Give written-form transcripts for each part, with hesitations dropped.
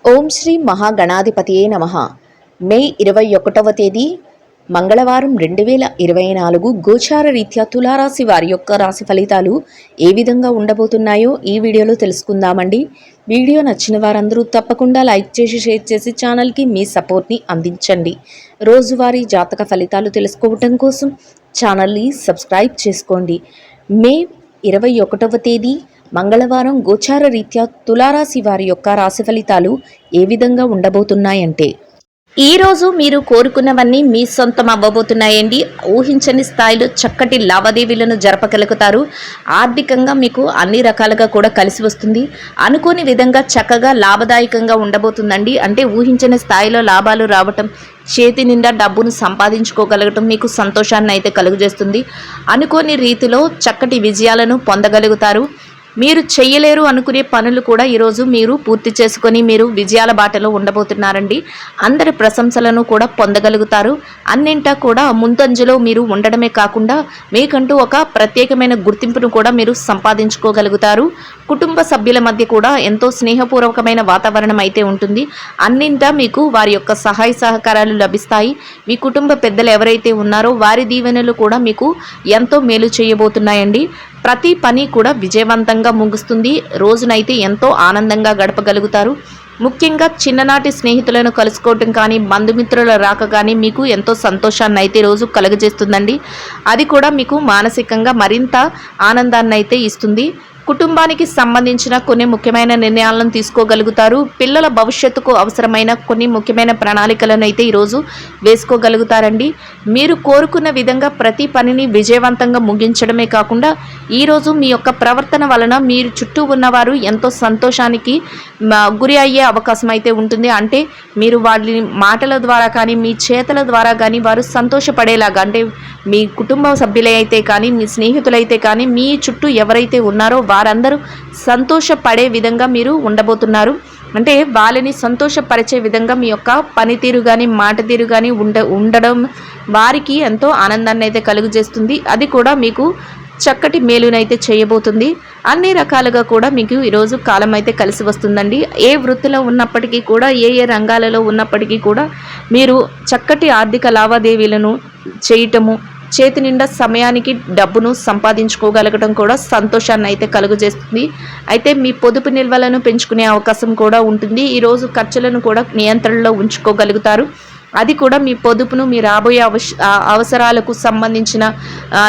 ఓం శ్రీ మహాగణాధిపతియే నమః. మే 21వ తేదీ మంగళవారం 2024 గోచార రీత్యా తులారాశి వారి యొక్క రాశి ఫలితాలు ఏ విధంగా ఉండబోతున్నాయో ఈ వీడియోలో తెలుసుకుందామండి. వీడియో నచ్చిన వారందరూ తప్పకుండా లైక్ చేసి షేర్ చేసి ఛానల్కి మీ సపోర్ట్ని అందించండి. రోజువారీ జాతక ఫలితాలు తెలుసుకోవటం కోసం ఛానల్ని సబ్స్క్రైబ్ చేసుకోండి. మే 21వ తేదీ మంగళవారం గోచార రీత్యా తులారాశి వారి యొక్క రాశి ఫలితాలు ఏ విధంగా ఉండబోతున్నాయంటే, ఈరోజు మీరు కోరుకున్నవన్నీ మీ సొంతం అవ్వబోతున్నాయండి. ఊహించని స్థాయిలో చక్కటి లావాదేవీలను జరపగలుగుతారు. ఆర్థికంగా మీకు అన్ని రకాలుగా కూడా కలిసి వస్తుంది. అనుకోని విధంగా చక్కగా లాభదాయకంగా ఉండబోతుందండి. అంటే ఊహించని స్థాయిలో లాభాలు రావటం, చేతి నిండా డబ్బును సంపాదించుకోగలగటం మీకు సంతోషాన్ని అయితే కలుగజేస్తుంది. అనుకోని రీతిలో చక్కటి విజయాలను పొందగలుగుతారు. మీరు చెయ్యలేరు అనుకునే పనులు కూడా ఈరోజు మీరు పూర్తి చేసుకొని మీరు విజయాల బాటలో ఉండబోతున్నారండి. అందరి ప్రశంసలను కూడా పొందగలుగుతారు. అన్నింటా కూడా ముందంజలో మీరు ఉండడమే కాకుండా మీకంటూ ఒక ప్రత్యేకమైన గుర్తింపును కూడా మీరు సంపాదించుకోగలుగుతారు. కుటుంబ సభ్యుల మధ్య కూడా ఎంతో స్నేహపూర్వకమైన వాతావరణం అయితే ఉంటుంది. అన్నింటా మీకు వారి యొక్క సహాయ సహకారాలు లభిస్తాయి. మీ కుటుంబ పెద్దలు ఎవరైతే ఉన్నారో వారి దీవెనలు కూడా మీకు ఎంతో మేలు చేయబోతున్నాయండి. ప్రతి పని కూడా విజయవంతంగా ముగుస్తుంది. రోజునైతే ఎంతో ఆనందంగా గడపగలుగుతారు. ముఖ్యంగా చిన్ననాటి స్నేహితులను కలుసుకోవటం కానీ, బంధుమిత్రుల రాక కానీ మీకు ఎంతో సంతోషాన్ని అయితే రోజు కలుగజేస్తుందండి. అది కూడా మీకు మానసికంగా మరింత ఆనందాన్ని అయితే ఇస్తుంది. కుటుంబానికి సంబంధించిన కొన్ని ముఖ్యమైన నిర్ణయాలను తీసుకోగలుగుతారు. పిల్లల భవిష్యత్తుకు అవసరమైన కొన్ని ముఖ్యమైన ప్రణాళికలను అయితే ఈరోజు వేసుకోగలుగుతారండి. మీరు కోరుకున్న విధంగా ప్రతి పనిని విజయవంతంగా ముగించడమే కాకుండా ఈరోజు మీ యొక్క ప్రవర్తన వలన మీరు చుట్టూ ఉన్నవారు ఎంతో సంతోషానికి గురి అయ్యే అవకాశం అయితే ఉంటుంది. అంటే మీరు వాళ్ళ మాటల ద్వారా కానీ మీ చేతల ద్వారా కానీ వారు సంతోషపడేలాగా, అంటే మీ కుటుంబ సభ్యులైతే కానీ మీ స్నేహితులైతే కానీ మీ చుట్టూ ఎవరైతే ఉన్నారో వారందరూ సంతోషపడే విధంగా మీరు ఉండబోతున్నారు. అంటే వాళ్ళని సంతోషపరిచే విధంగా మీ యొక్క పనితీరు కానీ మాట తీరు కానీ ఉండడం వారికి ఎంతో ఆనందాన్ని అయితే కలుగజేస్తుంది. అది కూడా మీకు చక్కటి మేలునైతే చేయబోతుంది. అన్ని రకాలుగా కూడా మీకు ఈరోజు కాలం అయితే కలిసి వస్తుందండి. ఏ వృత్తిలో ఉన్నప్పటికీ కూడా, ఏ రంగాలలో ఉన్నప్పటికీ కూడా మీరు చక్కటి ఆర్థిక లావాదేవీలను చేయటము, చేతి నిండా సమయానికి డబ్బును సంపాదించుకోగలగడం కూడా సంతోషాన్ని అయితే కలుగజేస్తుంది. అయితే మీ పొదుపు నిల్వలను పెంచుకునే అవకాశం కూడా ఉంటుంది. ఈరోజు ఖర్చులను కూడా నియంత్రణలో ఉంచుకోగలుగుతారు. అది కూడా మీ పొదుపును మీ రాబోయే అవసరాలకు సంబంధించిన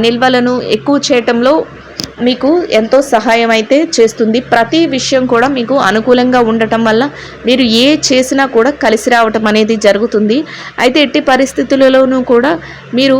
నిల్వలను ఎక్కువ చేయటంలో మీకు ఎంతో సహాయం అయితే చేస్తుంది. ప్రతి విషయం కూడా మీకు అనుకూలంగా ఉండటం వల్ల మీరు ఏ చేసినా కూడా కలిసి రావటం అనేది జరుగుతుంది. అయితే ఎట్టి పరిస్థితులలోనూ కూడా మీరు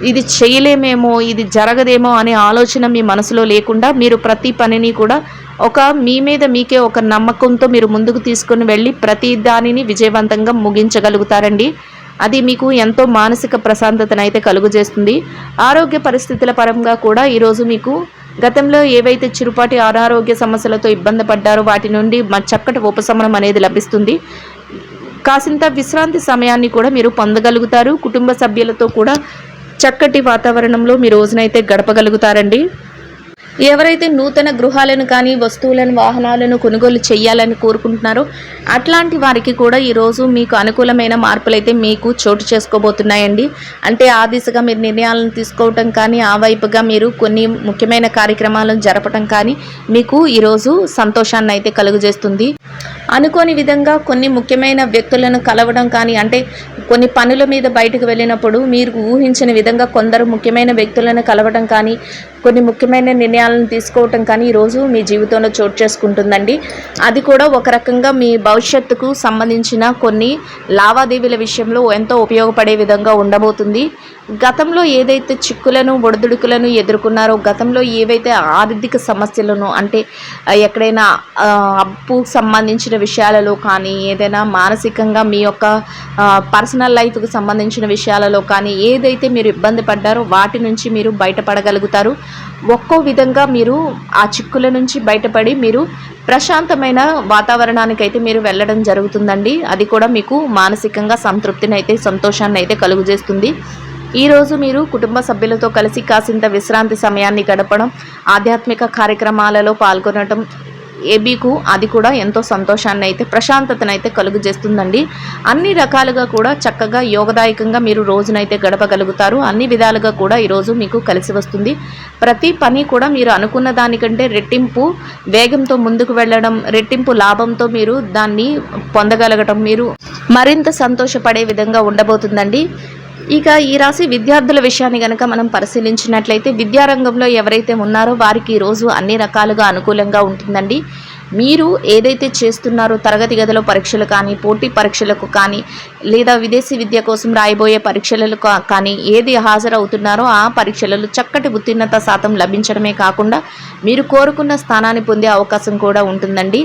ఇది చేయలేమేమో, ఇది జరగదేమో అనే ఆలోచన మీ మనసులో లేకుండా మీరు ప్రతి పనిని కూడా మీ మీద మీకే ఒక నమ్మకంతో మీరు ముందుకు తీసుకొని వెళ్ళి ప్రతి దానిని విజయవంతంగా ముగించగలుగుతారండి. అది మీకు ఎంతో మానసిక ప్రశాంతతను అయితే కలుగజేస్తుంది. ఆరోగ్య పరిస్థితుల పరంగా కూడా ఈరోజు మీకు గతంలో ఏవైతే చిరుపాటి అనారోగ్య సమస్యలతో ఇబ్బంది పడ్డారో వాటి నుండి చక్కటి ఉపశమనం అనేది లభిస్తుంది. కాసింత విశ్రాంతి సమయాన్ని కూడా మీరు పొందగలుగుతారు. కుటుంబ సభ్యులతో కూడా చక్కటి వాతావరణంలో మీ రోజునైతే గడపగలుగుతారండి. ఎవరైతే నూతన గృహాలను కానీ వస్తువులను వాహనాలను కొనుగోలు చేయాలని కోరుకుంటున్నారో అట్లాంటి వారికి కూడా ఈరోజు మీకు అనుకూలమైన మార్పులైతే మీకు చోటు చేసుకోబోతున్నాయండి. అంటే ఆ దిశగా మీరు నిర్ణయాలను తీసుకోవటం కానీ, ఆ వైపుగా మీరు కొన్ని ముఖ్యమైన కార్యక్రమాలను జరపటం కానీ మీకు ఈరోజు సంతోషాన్ని అయితే కలుగజేస్తుంది. అనుకోని విధంగా కొన్ని ముఖ్యమైన వ్యక్తులను కలవడం కానీ, అంటే కొన్ని పనుల మీద బయటకు వెళ్ళినప్పుడు మీరు ఊహించిన విధంగా కొందరు ముఖ్యమైన వ్యక్తులను కలవడం కానీ, కొన్ని ముఖ్యమైన నిర్ణయాలను తీసుకోవటం కానీ ఈరోజు మీ జీవితంలో చోటు చేసుకుంటుందండి. అది కూడా ఒక రకంగా మీ భవిష్యత్తుకు సంబంధించిన కొన్ని లావాదేవీల విషయంలో ఎంతో ఉపయోగపడే విధంగా ఉండబోతుంది. గతంలో ఏదైతే చిక్కులను ఒడిదుడుకులను ఎదుర్కొన్నారో, గతంలో ఏవైతే ఆర్థిక సమస్యలను, అంటే ఎక్కడైనా అప్పు సంబంధించిన విషయాలలో కానీ, ఏదైనా మానసికంగా మీ యొక్క పర్సనల్ లైఫ్కి సంబంధించిన విషయాలలో కానీ ఏదైతే మీరు ఇబ్బంది పడ్డారో వాటి నుంచి మీరు బయటపడగలుగుతారు. ఒక్కో విధంగా మీరు ఆ చిక్కుల నుంచి బయటపడి మీరు ప్రశాంతమైన వాతావరణానికి అయితే మీరు వెళ్ళడం జరుగుతుందండి. అది కూడా మీకు మానసికంగా సంతృప్తిని అయితే, సంతోషాన్ని అయితే కలుగజేస్తుంది. ఈరోజు మీరు కుటుంబ సభ్యులతో కలిసి కాసింత విశ్రాంతి సమయాన్ని గడపడం, ఆధ్యాత్మిక కార్యక్రమాలలో పాల్గొనడం, ఏబీకు అది కూడా ఎంతో సంతోషాన్ని అయితే ప్రశాంతతనైతే కలుగజేస్తుందండి. అన్ని రకాలుగా కూడా చక్కగా యోగదాయకంగా మీరు రోజునైతే గడపగలుగుతారు. అన్ని విధాలుగా కూడా ఈరోజు మీకు కలిసి వస్తుంది. ప్రతి పని కూడా మీరు అనుకున్న దానికంటే రెట్టింపు వేగంతో ముందుకు వెళ్ళడం, రెట్టింపు లాభంతో మీరు దాన్ని పొందగలగటం, మీరు మరింత సంతోషపడే విధంగా ఉండబోతుందండి. ఇక ఈ రాశి విద్యార్థుల విషయాన్ని గనక మనం పరిశీలించినట్లయితే విద్యారంగంలో ఎవరైతే ఉన్నారో వారికి ఈరోజు అన్ని రకాలుగా అనుకూలంగా ఉంటుందండి. మీరు ఏదైతే చేస్తున్నారో తరగతి గదిలో పరీక్షలు కానీ, పోటీ పరీక్షలకు కానీ, లేదా విదేశీ విద్య కోసం రాయబోయే పరీక్షలకు కానీ ఏది హాజరవుతున్నారో ఆ పరీక్షలలో చక్కటి ఉత్తీర్ణత శాతం లభించడమే కాకుండా మీరు కోరుకున్న స్థానాన్ని పొందే అవకాశం కూడా ఉంటుందండి.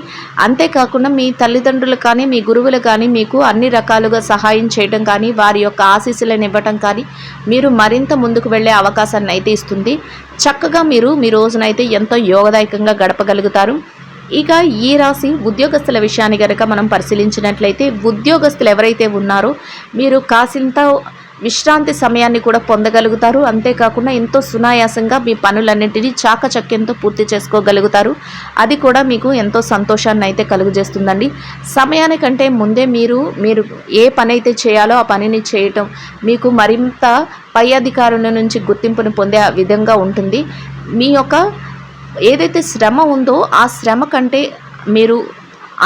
అంతేకాకుండా మీ తల్లిదండ్రులు కానీ, మీ గురువులు కానీ మీకు అన్ని రకాలుగా సహాయం చేయడం కానీ, వారి యొక్క ఆశీస్సులను ఇవ్వటం కానీ మీరు మరింత ముందుకు వెళ్ళే అవకాశాన్ని అయితే ఇస్తుంది. చక్కగా మీరు మీ రోజునైతే ఎంతో యోగదాయకంగా గడపగలుగుతారు. ఇక ఈ రాశి ఉద్యోగస్తుల విషయాన్ని కనుక మనం పరిశీలించినట్లయితే ఉద్యోగస్తులు ఎవరైతే ఉన్నారో మీరు కాసింత విశ్రాంతి సమయాన్ని కూడా పొందగలుగుతారు. అంతేకాకుండా ఎంతో సునాయాసంగా మీ పనులన్నింటినీ చాకచక్యంతో పూర్తి చేసుకోగలుగుతారు. అది కూడా మీకు ఎంతో సంతోషాన్ని అయితే కలుగజేస్తుందండి. సమయానికంటే ముందే మీరు ఏ పని అయితే చేయాలో ఆ పనిని చేయటం మీకు మరింత పై అధికారుల నుంచి గుర్తింపును పొందే విధంగా ఉంటుంది. మీ యొక్క ఏదైతే శ్రమ ఉందో ఆ శ్రమ కంటే మీరు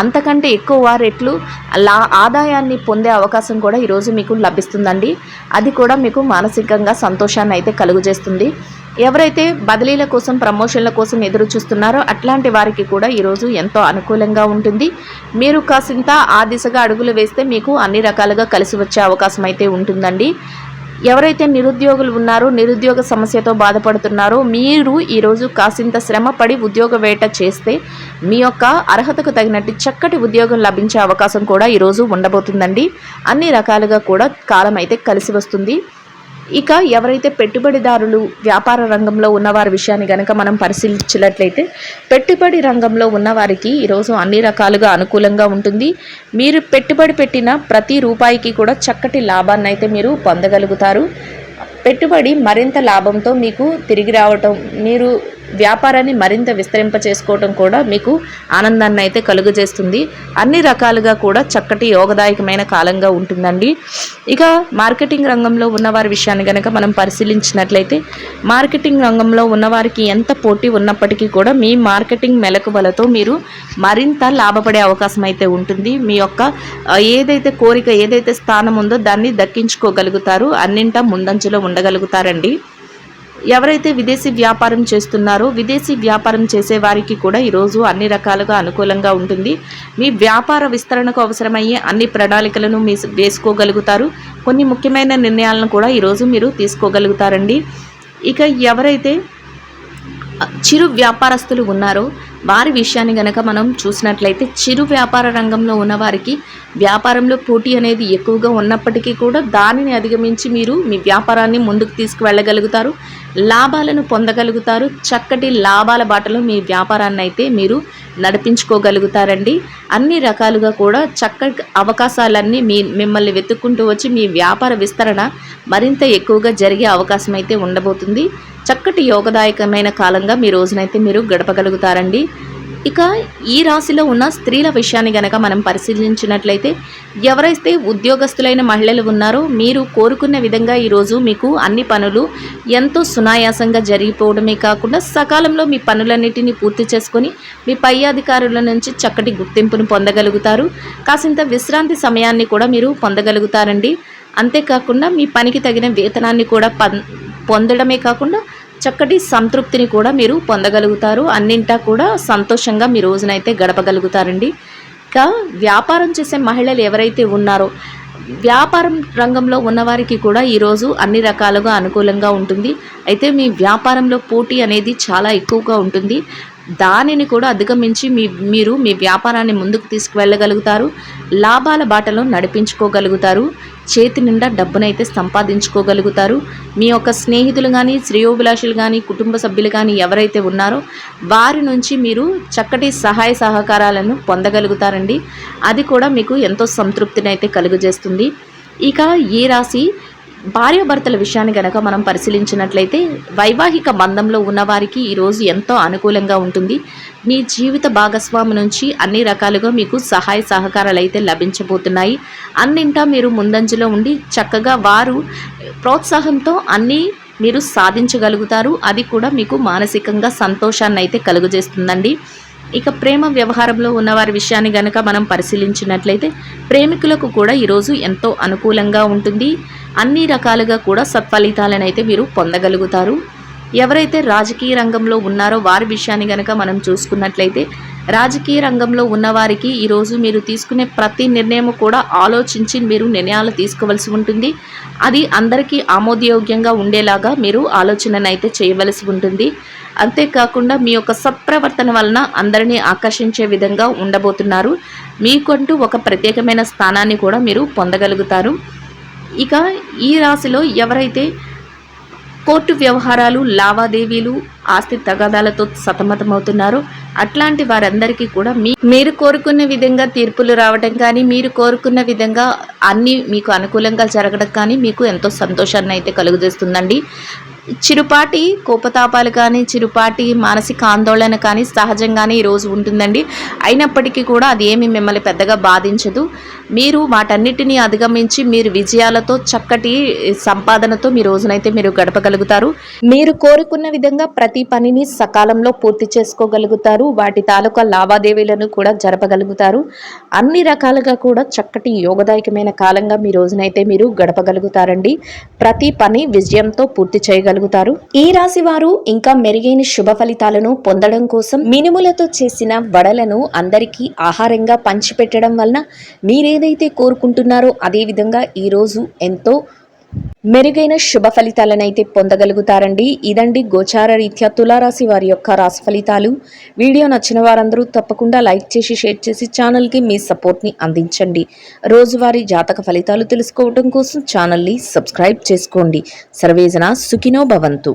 అంతకంటే ఎక్కువ రెట్లు ఆదాయాన్ని పొందే అవకాశం కూడా ఈరోజు మీకు లభిస్తుందండి. అది కూడా మీకు మానసికంగా సంతోషాన్ని అయితే కలుగజేస్తుంది. ఎవరైతే బదిలీల కోసం, ప్రమోషన్ల కోసం ఎదురు చూస్తున్నారో అట్లాంటి వారికి కూడా ఈరోజు ఎంతో అనుకూలంగా ఉంటుంది. మీరు కాసింత ఆ దిశగా అడుగులు వేస్తే మీకు అన్ని రకాలుగా కలిసి వచ్చే అవకాశం అయితే ఉంటుందండి. ఎవరైతే నిరుద్యోగులు ఉన్నారో, నిరుద్యోగ సమస్యతో బాధపడుతున్నారో మీరు ఈరోజు కాసింత శ్రమపడి ఉద్యోగ వేట చేస్తే మీ యొక్క అర్హతకు తగినట్టు చక్కటి ఉద్యోగం లభించే అవకాశం కూడా ఈరోజు ఉండబోతుందండి. అన్ని రకాలుగా కూడా కాలం అయితే కలిసి వస్తుంది. ఇక ఎవరైతే పెట్టుబడిదారులు, వ్యాపార రంగంలో ఉన్నవారి విషయాన్ని కనుక మనం పరిశీలించినట్లయితే పెట్టుబడి రంగంలో ఉన్నవారికి ఈరోజు అన్ని రకాలుగా అనుకూలంగా ఉంటుంది. మీరు పెట్టుబడి పెట్టిన ప్రతి రూపాయికి కూడా చక్కటి లాభాన్ని అయితే మీరు పొందగలుగుతారు. పెట్టుబడి మరింత లాభంతో మీకు తిరిగి రావటం, మీరు వ్యాపారాన్ని మరింత విస్తరింప చేసుకోవటం కూడా మీకు ఆనందాన్ని అయితే కలుగజేస్తుంది. అన్ని రకాలుగా కూడా చక్కటి యోగదాయకమైన కాలంగా ఉంటుందండి. ఇక మార్కెటింగ్ రంగంలో ఉన్నవారి విషయాన్ని కనుక మనం పరిశీలించినట్లయితే మార్కెటింగ్ రంగంలో ఉన్నవారికి ఎంత పోటీ ఉన్నప్పటికీ కూడా మీ మార్కెటింగ్ మెలకువలతో మీరు మరింత లాభపడే అవకాశం అయితే ఉంటుంది. మీ యొక్క ఏదైతే కోరిక, ఏదైతే స్థానం ఉందో దాన్ని దక్కించుకోగలుగుతారు. అన్నింటా ముందంజలో ఉండగలుగుతారండి. ఎవరైతే విదేశీ వ్యాపారం చేస్తున్నారో విదేశీ వ్యాపారం చేసే వారికి కూడా ఈరోజు అన్ని రకాలుగా అనుకూలంగా ఉంటుంది. మీ వ్యాపార విస్తరణకు అవసరమయ్యే అన్ని ప్రణాళికలను మీరు వేసుకోగలుగుతారు. కొన్ని ముఖ్యమైన నిర్ణయాలను కూడా ఈరోజు మీరు తీసుకోగలుగుతారండి. ఇక ఎవరైతే చిరు వ్యాపారస్తులు ఉన్నారో వారి విషయాన్ని గనక మనం చూసినట్లయితే చిరు వ్యాపార రంగంలో ఉన్నవారికి వ్యాపారంలో పోటీ అనేది ఎక్కువగా ఉన్నప్పటికీ కూడా దానిని అధిగమించి మీరు మీ వ్యాపారాన్ని ముందుకు తీసుకువెళ్ళగలుగుతారు, లాభాలను పొందగలుగుతారు. చక్కటి లాభాల బాటలో మీ వ్యాపారాన్ని అయితే మీరు నడిపించుకోగలుగుతారండి. అన్ని రకాలుగా కూడా చక్కటి అవకాశాలన్నీ మిమ్మల్ని వెతుక్కుంటూ వచ్చి మీ వ్యాపార విస్తరణ మరింత ఎక్కువగా జరిగే అవకాశం అయితే ఉండబోతుంది. చక్కటి యోగదాయకమైన కాలంగా మీ రోజునైతే మీరు గడపగలుగుతారండి. ఇక ఈ రాశిలో ఉన్న స్త్రీల విషయాన్ని గనక మనం పరిశీలించినట్లయితే ఎవరైతే ఉద్యోగస్తులైన మహిళలు ఉన్నారో మీరు కోరుకున్న విధంగా ఈరోజు మీకు అన్ని పనులు ఎంతో సునాయాసంగా జరిగిపోవడమే కాకుండా సకాలంలో మీ పనులన్నిటినీ పూర్తి చేసుకొని మీ పై అధికారుల నుంచి చక్కటి గుర్తింపును పొందగలుగుతారు. కాసింత విశ్రాంతి సమయాన్ని కూడా మీరు పొందగలుగుతారండి. అంతేకాకుండా మీ పనికి తగిన వేతనాన్ని కూడా పొందడమే కాకుండా చక్కటి సంతృప్తిని కూడా మీరు పొందగలుగుతారు. అన్నింటా కూడా సంతోషంగా మీ రోజునైతే గడపగలుగుతారండి. ఇక వ్యాపారం చేసే మహిళలు ఎవరైతే ఉన్నారో వ్యాపారం రంగంలో ఉన్నవారికి కూడా ఈరోజు అన్ని రకాలుగా అనుకూలంగా ఉంటుంది. అయితే మీ వ్యాపారంలో పోటీ అనేది చాలా ఎక్కువగా ఉంటుంది. దానిని కూడా అధిగమించి మీరు మీ వ్యాపారాన్ని ముందుకు తీసుకువెళ్ళగలుగుతారు. లాభాల బాటలో నడిపించుకోగలుగుతారు. చేతి నిండా డబ్బునైతే సంపాదించుకోగలుగుతారు. మీ యొక్క స్నేహితులు కానీ, శ్రేయోభిలాషులు కానీ, కుటుంబ సభ్యులు కానీ ఎవరైతే ఉన్నారో వారి నుంచి మీరు చక్కటి సహాయ సహకారాలను పొందగలుగుతారండి. అది కూడా మీకు ఎంతో సంతృప్తిని అయితే కలుగజేస్తుంది. ఇక ఈ రాశి భార్యాభర్తల విషయాన్ని గనక మనం పరిశీలించినట్లయితే వైవాహిక బంధంలో ఉన్నవారికి ఈరోజు ఎంతో అనుకూలంగా ఉంటుంది. మీ జీవిత భాగస్వామి నుంచి అన్ని రకాలుగా మీకు సహాయ సహకారాలు అయితే లభించబోతున్నాయి. అన్నింటా మీరు ముందంజలో ఉండి చక్కగా వారు ప్రోత్సాహంతో అన్నీ మీరు సాధించగలుగుతారు. అది కూడా మీకు మానసికంగా సంతోషాన్ని అయితే కలుగజేస్తుందండి. ఇక ప్రేమ వ్యవహారంలో ఉన్నవారి విషయాన్ని గనక మనం పరిశీలించినట్లయితే ప్రేమికులకు కూడా ఈరోజు ఎంతో అనుకూలంగా ఉంటుంది. అన్ని రకాలుగా కూడా సత్ఫలితాలను అయితే మీరు పొందగలుగుతారు. ఎవరైతే రాజకీయ రంగంలో ఉన్నారో వారి విషయాన్ని గనక మనం చూసుకున్నట్లయితే రాజకీయ రంగంలో ఉన్నవారికి ఈరోజు మీరు తీసుకునే ప్రతి నిర్ణయం కూడా ఆలోచించి మీరు నిర్ణయాలు తీసుకోవాల్సి ఉంటుంది. అది అందరికీ ఆమోదయోగ్యంగా ఉండేలాగా మీరు ఆలోచనను అయితే చేయవలసి ఉంటుంది. అంతేకాకుండా మీ యొక్క సత్ప్రవర్తన వలన అందరినీ ఆకర్షించే విధంగా ఉండబోతున్నారు. మీకంటూ ఒక ప్రత్యేకమైన స్థానాన్ని కూడా మీరు పొందగలుగుతారు. ఇక ఈ రాశిలో ఎవరైతే కోర్టు వ్యవహారాలు, లావాదేవీలు, ఆస్తి తగాదాలతో సతమతమవుతున్నారో అట్లాంటి వారందరికీ కూడా మీరు కోరుకున్న విధంగా తీర్పులు రావడం కానీ, మీరు కోరుకున్న విధంగా అన్నీ మీకు అనుకూలంగా జరగడం కానీ మీకు ఎంతో సంతోషాన్ని అయితే కలుగజేస్తుందండి. చిరుపాటి కోపతాపాలు కానీ, చిరుపాటి మానసిక ఆందోళన కానీ సహజంగానే ఈరోజు ఉంటుందండి. అయినప్పటికీ కూడా అది ఏమి మిమ్మల్ని పెద్దగా బాధించదు. మీరు వాటన్నిటినీ అధిగమించి మీరు విజయాలతో చక్కటి సంపాదనతో మీ రోజునైతే మీరు గడపగలుగుతారు. మీరు కోరుకున్న విధంగా ప్రతి పనిని సకాలంలో పూర్తి చేసుకోగలుగుతారు. వాటి తాలూకా లావాదేవీలను కూడా జరపగలుగుతారు. అన్ని రకాలుగా కూడా చక్కటి యోగదాయకమైన కాలంగా మీ రోజునైతే మీరు గడపగలుగుతారండి. ప్రతి పని విజయంతో పూర్తి చేయగలుగుతారు. ఈ రాశి వారు ఇంకా మెరుగైన శుభ ఫలితాలను పొందడం కోసం మినుములతో చేసిన వడలను అందరికీ ఆహారంగా పంచిపెట్టడం వలన మీరేదైతే కోరుకుంటున్నారో అదే విధంగా ఈరోజు ఎంతో మెరుగైన శుభ ఫలితాలనైతే పొందగలుగుతారండి. ఇదండి గోచార రీత్యా తులారాశి వారి యొక్క రాశి ఫలితాలు. వీడియో నచ్చిన వారందరూ తప్పకుండా లైక్ చేసి షేర్ చేసి ఛానల్కి మీ సపోర్ట్ని అందించండి. రోజువారీ జాతక ఫలితాలు తెలుసుకోవడం కోసం ఛానల్ని సబ్స్క్రైబ్ చేసుకోండి. సర్వేజన సుఖినో భవంతు.